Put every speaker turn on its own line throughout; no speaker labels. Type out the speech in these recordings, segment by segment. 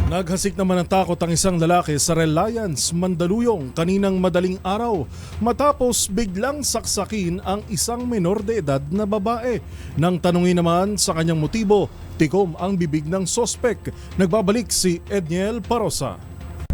Naghasik naman ng takot ang isang lalaki sa Reliance, Mandaluyong kaninang madaling araw matapos biglang saksakin ang isang menor de edad na babae. Nang tanungin naman sa kanyang motibo, tikom ang bibig ng sospek. Nagbabalik si Edniel Parosa.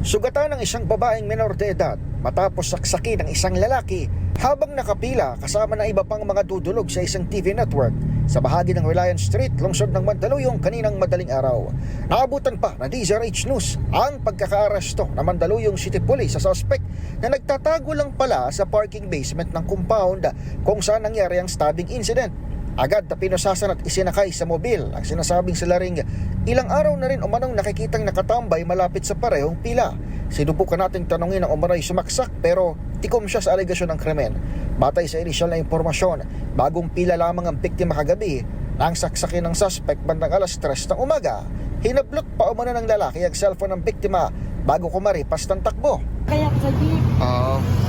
Sugatan ng isang babaeng menor de edad matapos saksakin ng isang lalaki habang nakapila kasama ng iba pang mga dudulog sa isang TV network sa bahagi ng Reliance Street, lungsod ng Mandaluyong kaninang madaling araw. Naabutan pa na DZRH News ang pagkakaaresto ng Mandaluyong City Police sa suspect na nagtatago lang pala sa parking basement ng compound kung saan nangyari ang stabbing incident. Agad na pinusasan at isinakay sa mobil ang sinasabing salaring ilang araw na rin umanong nakikitang nakatambay malapit sa parehong pila. Sinubukan nating tanongin ang umano'y sumaksak pero tikom siya sa alegasyon ng krimen. Batay sa inisyal na impormasyon, bagong pila lamang ang biktima kagabi nang saksakin ng suspect bandang alas 3 ng umaga. Hinablot pa umano ng lalaki ang cellphone ng biktima bago kumaripas ng takbo.
Kaya sa jeep,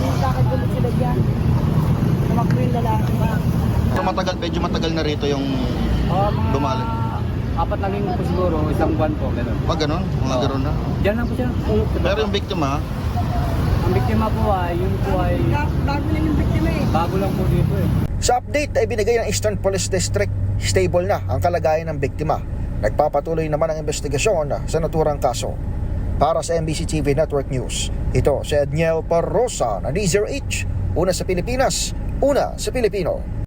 yung kakagulot sila dyan. Tumakbo yung lalaki ba?
So medyo matagal na rito yung
Mga
dumali.
4 na linggo po siguro, isang buwan po, gano'n.
Pag ganun, mga gano'n na.
Diyan lang po siya.
Pero yung biktima,
Ang biktima po ay, yun po ay,
Bago lang yung biktima eh.
bago lang po dito eh.
Sa update ay binigay ng Eastern Police District, stable na ang kalagayan ng biktima. Nagpapatuloy naman ang investigasyon sa naturang kaso. Para sa MBC TV Network News, ito si Edniel Parosa na DZRH, una sa Pilipinas, una sa Pilipino.